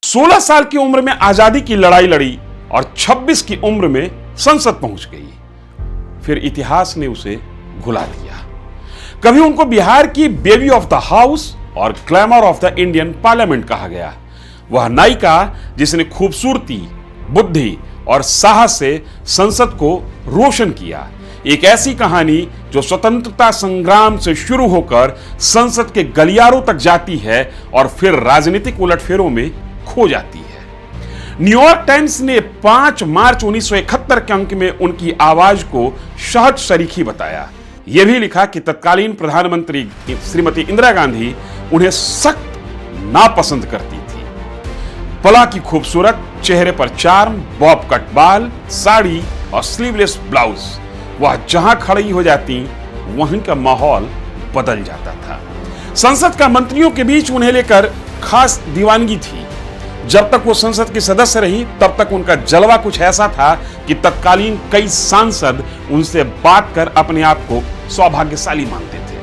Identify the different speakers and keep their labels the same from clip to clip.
Speaker 1: 16 साल की उम्र में आजादी की लड़ाई लड़ी और 26 की उम्र में संसद पहुंच गई। फिर इतिहास ने उसे भुला दिया। कभी उनको बिहार की बेबी ऑफ द हाउस और glamour of the Indian parliament कहा गया। वह नायिका जिसने खूबसूरती, बुद्धि और साहस से संसद को रोशन किया। एक ऐसी कहानी जो स्वतंत्रता संग्राम से शुरू होकर संसद के गलियारों तक जाती है और फिर राजनीतिक उलटफेरों में खो जाती है। न्यूयॉर्क टाइम्स ने 5 मार्च 1971 के अंक में उनकी आवाज को शहद शरीखी बताया। यह भी लिखा कि तत्कालीन प्रधानमंत्री श्रीमती इंदिरा गांधी उन्हें सख्त नापसंद करती थी। पला की खूबसूरत, चेहरे पर चार्म, बॉब कट बाल, साड़ी और स्लीवलेस ब्लाउज, वह जहां खड़ी हो जाती वहीं का माहौल बदल जाता था। संसद का मंत्रियों के बीच उन्हें लेकर खास दीवानगी थी। जब तक वो संसद की सदस्य रही तब तक उनका जलवा कुछ ऐसा था कि तत्कालीन कई सांसद उनसे बात कर अपने आप को सौभाग्यशाली मानते थे।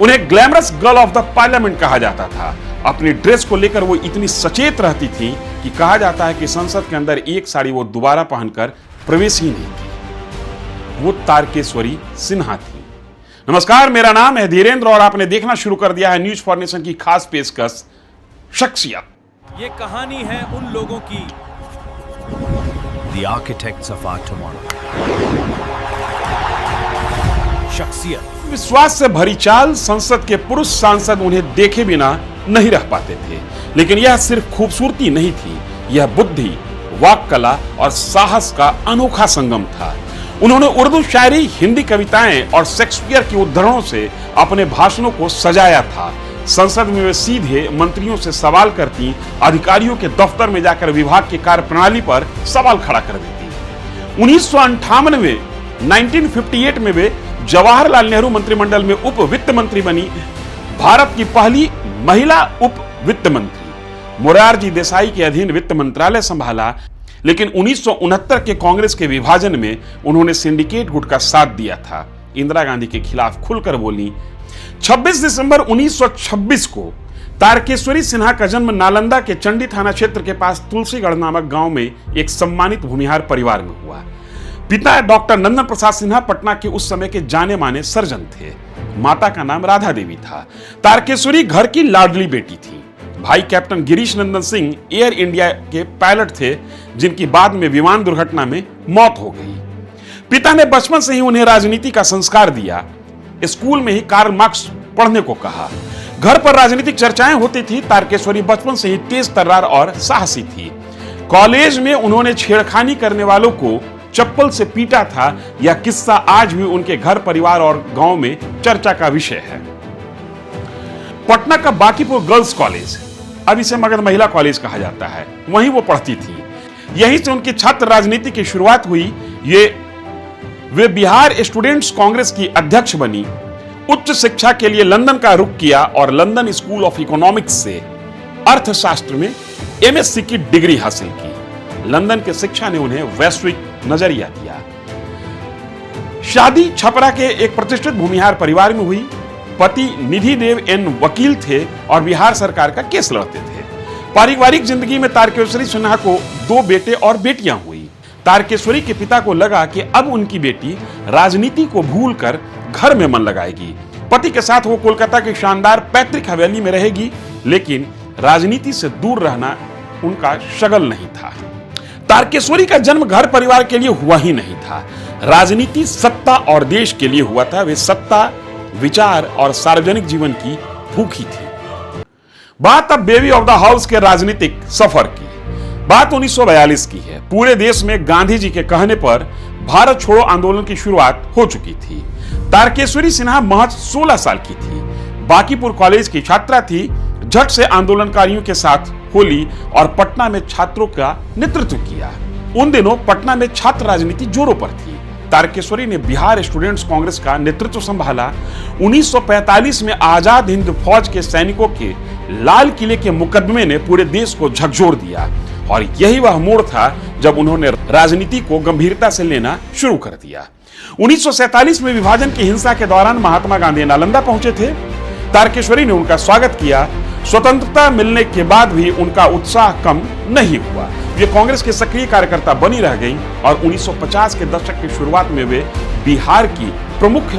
Speaker 1: उन्हें glamorous girl of the parliament कहा जाता था। अपनी ड्रेस को लेकर वो इतनी सचेत रहती थी कि कहा जाता है कि संसद के अंदर एक साड़ी वो दोबारा पहनकर प्रवेश ही नहीं की। वो तारकेश्वरी सिन्हा थी। नमस्कार, मेरा नाम है धीरेन्द्र और आपने देखना शुरू कर दिया है न्यूज फॉर नेशन की खास पेशकश शख्सियत।
Speaker 2: ये कहानी है उन लोगों की,
Speaker 3: The architects of our tomorrow.
Speaker 2: शख्सियत।
Speaker 1: विश्वास से भरी चाल, संसद के पुरुष सांसद उन्हें देखे बिना नहीं रह पाते थे। लेकिन यह सिर्फ खूबसूरती नहीं थी, यह बुद्धि, वाक कला और साहस का अनोखा संगम था। उन्होंने उर्दू शायरी, हिंदी कविताएं और शेक्सपियर की उद्धरणों से अपने भाषणों को सजाया था। संसद में वे सीधे मंत्रियों से सवाल करती, अधिकारियों के दफ्तर में जाकर विभाग की कार्यप्रणाली पर सवाल खड़ा कर देती। 1958 में 1958 में वे जवाहरलाल नेहरू मंत्रिमंडल में उप वित्त मंत्री बनी। भारत की पहली महिला उप वित्त मंत्री। मोरारजी देसाई के अधीन वित्त मंत्रालय संभाला। लेकिन 1969 के कांग्रेस के विभाजन में उन्होंने सिंडिकेट गुट का साथ दिया था। इंदिरा गांधी के खिलाफ खुलकर बोली। 26 दिसंबर 1926 को तारकेश्वरी सिन्हा का जन्म नालंदा के चंडी थाना क्षेत्र के पास तुलसीगढ़ नामक गांव में एक सम्मानित भूमिहार परिवार में हुआ। पिता डॉक्टर नंदन प्रसाद सिन्हा पटना के उस समय के जाने माने सर्जन थे। माता का नाम राधा देवी था। तारकेश्वरी घर की लाडली बेटी थी। भाई captain Girish Nandan Singh air India के पायलट थे, जिनकी बाद में विमान दुर्घटना में मौत हो गई। पिता ने बचपन से ही उन्हें राजनीति का संस्कार दिया। स्कूल में ही कार्ल मार्क्स पढ़ने को कहा। घर पर राजनीतिक चर्चाएं होती थी। तारकेश्वरी बचपन से ही तेज तर्रार और साहसी थी। कॉलेज में उन्होंने छेड़खानी करने वालों को चप्पल से पीटा था। यह किस्सा आज भी उनके घर, परिवार और गांव में चर्चा का विषय है। पटना का बांकीपुर गर्ल्स कॉलेज, अब इसे मगध महिला कॉलेज कहा जाता है, वहीं वो पढ़ती थी। यहीं से उनकी छात्र राजनीति की शुरुआत हुई। वे बिहार स्टूडेंट्स कांग्रेस की अध्यक्ष बनी। उच्च शिक्षा के लिए लंदन का रुख किया और लंदन स्कूल ऑफ इकोनॉमिक्स से अर्थशास्त्र में एमएससी की डिग्री हासिल की। लंदन की शिक्षा ने उन्हें वैश्विक नजरिया दिया। शादी छपरा के एक प्रतिष्ठित भूमिहार परिवार में हुई। पति निधि देव एन वकील थे और बिहार सरकार का केस लड़ते थे। पारिवारिक जिंदगी में तारकेश्वरी सिन्हा को 2 बेटे और बेटियां हुई। तारकेश्वरी के पिता को लगा कि अब उनकी बेटी राजनीति को भूलकर घर में मन लगाएगी। पति के साथ वो कोलकाता की शानदार पैतृक हवेली में रहेगी, लेकिन राजनीति से दूर रहना उनका शगल नहीं था। तारकेश्वरी का जन्म घर परिवार के लिए हुआ ही नहीं था। राजनीति सत्ता और देश के लिए हुआ था। वे सत्ता, विचार और सार्वजनिक जीवन की भूखी थी। बात अब बेबी ऑफ द हाउस के राजनीतिक सफर की। बात 1942 की है। पूरे देश में गांधी जी के कहने पर भारत छोड़ो आंदोलन की शुरुआत हो चुकी थी। तारकेश्वरी सिन्हा महज 16 साल की थी। बांकीपुर कॉलेज की छात्रा थी। झट से आंदोलनकारियों के साथ होली और पटना में छात्रों का नेतृत्व किया। उन दिनों पटना में छात्र राजनीति जोरों पर थी। तारकेश्वरी ने बिहार स्टूडेंट्स कांग्रेस का नेतृत्व संभाला। 1945 में आजाद हिंद फौज के सैनिकों के लाल किले के मुकदमे ने पूरे देश को झकझोर दिया और यही वह मोड़ था जब उन्होंने राजनीति को गंभीरता से लेना शुरू कर दिया। 1947 में विभाजन की हिंसा के दौरान महात्मा गांधी नालंदा पहुंचे थे। तारकेश्वरी ने उनका स्वागत किया। स्वतंत्रता मिलने के बाद भी उनका उत्साह कम नहीं हुआ। वे कांग्रेस के सक्रिय कार्यकर्ता बनी रह गईं और 1950 के दशक की शुरुआत में वे बिहार की प्रमुख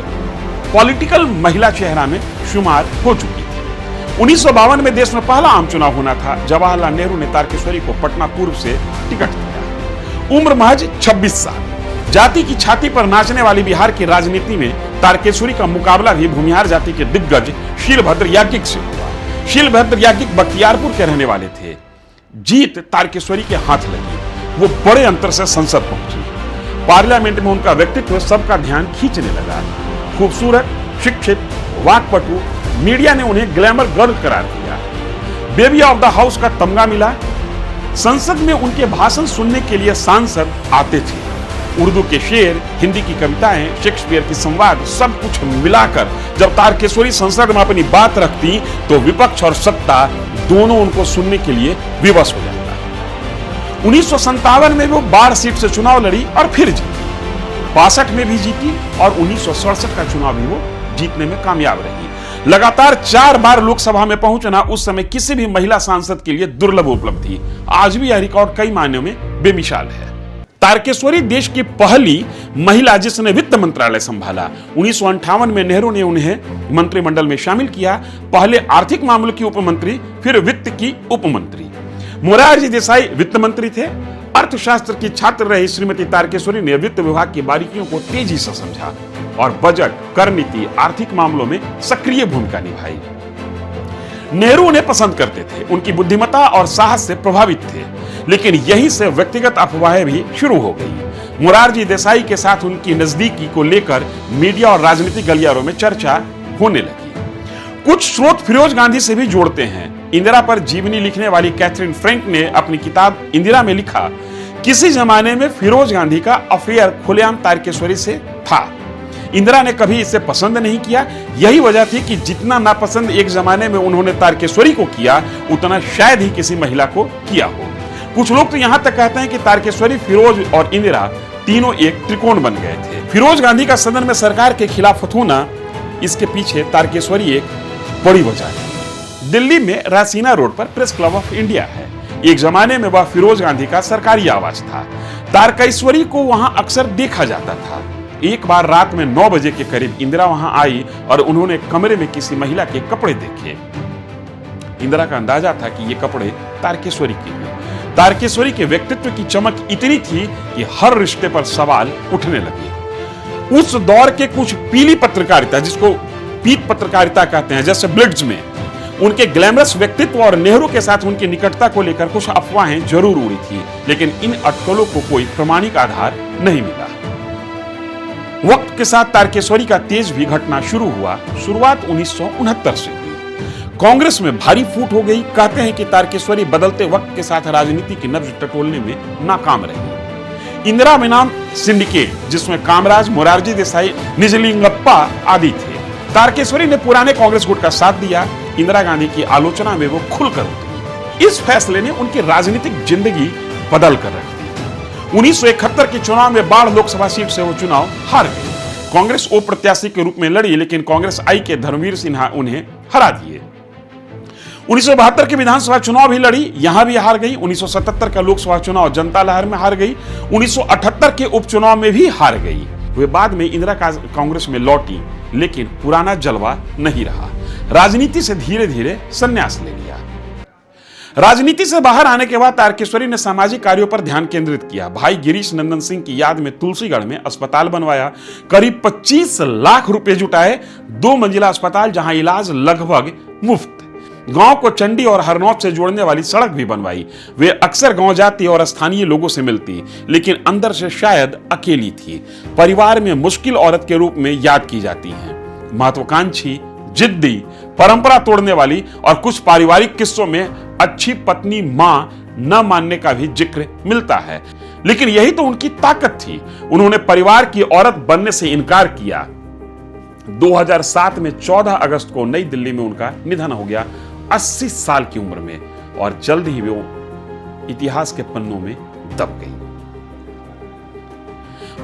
Speaker 1: पॉलिटिकल महिला चेहरा में शुमार हो चुकी थी। 1952 में देश में पहला आम चुनाव होना था। जवाहरलाल नेहरू ने तारकेश्वरी को पटना पूर्व से टिकट दिया। उम्र महज 26 साल। जाति की छाती पर नाचने वाली बिहार की राजनीति में तारकेश्वरी का मुकाबला भी भूमिहार जाति के दिग्गज शीलभद्र याज्ञिक से हुआ। शीलभद्र याज्ञिक बख्तियारपुर के रहने वाले थे। जीत तारकेश्वरी के हाथ लगी। वो बड़े अंतर से संसद पहुंची। पार्लियामेंट में उनका व्यक्तित्व सबका ध्यान खींचने लगा। खूबसूरत, शिक्षित, वाक्पटु, मीडिया ने उन्हें ग्लैमर गर्ल करार दिया। बेबी ऑफ द हाउस का तमगा मिला। संसद में उनके भाषण सुनने के लिए सांसद आते थे। उर्दू के शेर, हिंदी की कविताएं, शेक्सपियर की संवाद, सब कुछ मिलाकर जब तारकेश्वरी संसद में अपनी बात रखती तो विपक्ष और सत्ता दोनों उनको सुनने के लिए विवश हो जाता। 1957 में वो बाढ़ सीट से चुनाव लड़ी और फिर जीती। 62 में भी जीती और 1967 का चुनाव भी वो जीतने में कामयाब रही। लगातार 4 बार लोकसभा में पहुंचना उस समय किसी भी महिला सांसद के लिए दुर्लभ उपलब्धि। आज भी यह रिकॉर्ड कई मायनों में बेमिसाल है। तारकेश्वरी देश की पहली महिला जिसने वित्त मंत्रालय संभाला। 1958 में नेहरू ने उन्हें मंत्रिमंडल में शामिल किया। पहले आर्थिक मामलों की उपमंत्री, फिर वित्त की उपमंत्री। मोरारजी देसाई वित्त मंत्री थे। अर्थशास्त्र की छात्र रही श्रीमती तारकेश्वरी ने वित्त विभाग की बारीकियों को तेजी से समझा और बजट, कर नीति, आर्थिक मामलों में सक्रिय भूमिका निभाई। नेहरू उन्हें पसंद करते थे। उनकी बुद्धिमत्ता और साहस से प्रभावित थे। लेकिन यहीं से व्यक्तिगत अफवाहें भी शुरू हो गई। मोरारजी देसाई के साथ उनकी नजदीकी को लेकर मीडिया और राजनीतिक गलियारों में चर्चा होने लगी। कुछ स्रोत फिरोज गांधी से भी जोड़ते हैं। इंदिरा पर जीवनी लिखने वाली कैथरीन फ्रैंक ने अपनी किताब इंदिरा में लिखा, किसी जमाने में फिरोज गांधी का अफेयर खुलेआम तारकेश्वरी से था। इंदिरा ने कभी इसे पसंद नहीं किया। यही वजह थी कि जितना नापसंद एक जमाने में उन्होंने तारकेश्वरी को किया, उतना शायद ही किसी महिला को किया हो। कुछ लोग तो यहां तक कहते हैं कि तारकेश्वरी, फिरोज और इंदिरा तीनों एक त्रिकोण बन गए थे। फिरोज गांधी का सदन में सरकार के खिलाफ होना, इसके पीछे तारकेश्वरी एक बड़ी वजह है। दिल्ली में रासीना रोड पर प्रेस क्लब ऑफ इंडिया है। एक जमाने में वह फिरोज गांधी का सरकारी आवास था। तारकेश्वरी को वहां अक्सर देखा जाता था। एक बार रात में 9 बजे के करीब इंदिरा वहां आई और उन्होंने कमरे में किसी महिला के कपड़े देखे। इंदिरा का अंदाजा था कि ये कपड़े तारकेश्वरी के हैं। तारकेश्वरी के व्यक्तित्व की चमक इतनी थी कि हर रिश्ते पर सवाल उठने लगे। उस दौर के कुछ पीली पत्रकारिता, जिसको पीत पत्रकारिता कहते हैं, जैसे ब्लिट्ज में उनके ग्लैमरस व्यक्तित्व और नेहरू के साथ उनकी निकटता को लेकर कुछ अफवाहें जरूर उड़ी थी, लेकिन इन अटकलों को कोई प्रमाणिक आधार नहीं मिला। वक्त के साथ तारकेश्वरी का तेज भी घटना शुरू हुआ। शुरुआत 1969 से हुई। कांग्रेस में भारी फूट हो गई। कहते हैं कि तारकेश्वरी बदलते वक्त के साथ राजनीति की नब्ज टटोलने में नाकाम रही। इंदिरा में नाम सिंडिकेट, जिसमें कामराज, मोरारजी देसाई, निजलिंगप्पा आदि थे। तारकेश्वरी ने पुराने कांग्रेस गुट का साथ दिया। इंदिरा गांधी की आलोचना में वो खुलकर उतरी। इस फैसले ने उनकी राजनीतिक जिंदगी बदल कर रख दी। 1971 के चुनाव में बाढ़ लोकसभा सीट से वो चुनाव हार गई। कांग्रेस ओ प्रत्याशी के रूप में लड़ी, लेकिन कांग्रेस आई के धर्मवीर सिन्हा उन्हें हरा दिए। 1972 के विधानसभा चुनाव भी लड़ी, यहां भी हार गई। 1977 का लोकसभा चुनाव जनता लहर में हार गई। 1978 के उपचुनाव में भी हार गई। वे बाद में इंदिरा कांग्रेस में लौटी, लेकिन पुराना जलवा नहीं रहा। राजनीति से धीरे धीरे संन्यास ले लिया। राजनीति से बाहर आने के बाद तारकेश्वरी ने सामाजिक कार्यों पर ध्यान केंद्रित किया। भाई गिरीश नंदन सिंह की याद में तुलसीगढ़ में अस्पताल बनवाया। करीब 25 लाख रुपए जुटाए। 2 मंजिला अस्पताल, जहां इलाज लगभग मुफ्त। गांव को चंडी और हरनौत से जोड़ने वाली सड़क भी बनवाई। वे अक्सर गांव जाती और स्थानीय लोगों से मिलती, लेकिन अंदर से शायद अकेली थी। परिवार में मुश्किल औरत के रूप में याद की जाती हैं। महत्वाकांक्षी, जिद्दी, परंपरा तोड़ने वाली और कुछ पारिवारिक किस्सों में अच्छी पत्नी, मां न मानने का भी जिक्र मिलता है। लेकिन यही तो उनकी ताकत थी। उन्होंने परिवार की औरत बनने से इनकार किया। 2007 में 14 अगस्त को नई दिल्ली में उनका निधन हो गया, 80 साल की उम्र में, और जल्द ही वो इतिहास के पन्नों में दब गई।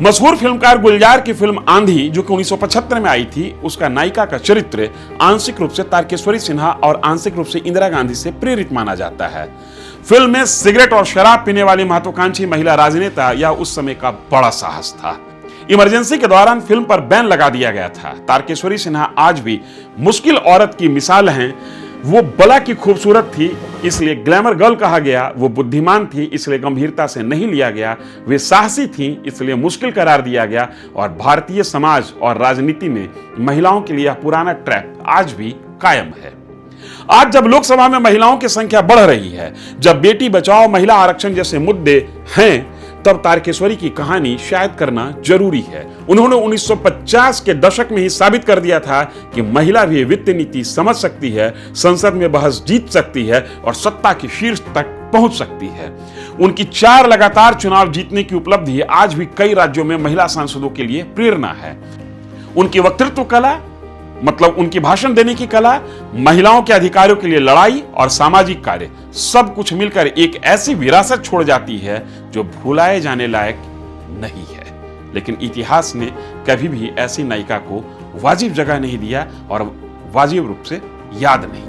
Speaker 1: मशहूर फिल्मकार गुलजार की फिल्म आंधी जो कि 1975 में आई थी, उसका नायिका का चरित्र आंशिक रूप से तारकेश्वरी सिन्हा और आंशिक रूप से इंदिरा गांधी से प्रेरित माना जाता है। फिल्म में सिगरेट और शराब पीने वाली महत्वाकांक्षी महिला राजनेता यह उस समय का बड़ा साहस था। इमरजेंसी के दौरान फिल्म पर बैन लगा दिया गया था। तारकेश्वरी सिन्हा आज भी मुश्किल औरत की मिसाल हैं। वो बला की खूबसूरत थी इसलिए ग्लैमर गर्ल कहा गया, वो बुद्धिमान थी इसलिए गंभीरता से नहीं लिया गया, वे साहसी थी इसलिए मुश्किल करार दिया गया, और भारतीय समाज और राजनीति में महिलाओं के लिए यह पुराना ट्रैप आज भी कायम है। आज जब लोकसभा में महिलाओं की संख्या बढ़ रही है, जब बेटी बचाओ, महिला आरक्षण जैसे मुद्दे हैं, तब तारकेश्वरी की कहानी शायद करना जरूरी है। उन्होंने 1950 के दशक में ही साबित कर दिया था कि महिला भी वित्त नीति समझ सकती है, संसद में बहस जीत सकती है और सत्ता के शीर्ष तक पहुंच सकती है। उनकी 4 लगातार चुनाव जीतने की उपलब्धि आज भी कई राज्यों में महिला सांसदों के लिए प्रेरणा है। उनकी वक्तृत्व कला, मतलब उनकी भाषण देने की कला, महिलाओं के अधिकारों के लिए लड़ाई और सामाजिक कार्य, सब कुछ मिलकर एक ऐसी विरासत छोड़ जाती है जो भुलाए जाने लायक नहीं है। लेकिन इतिहास ने कभी भी ऐसी नायिका को वाजिब जगह नहीं दिया और वाजिब रूप से याद नहीं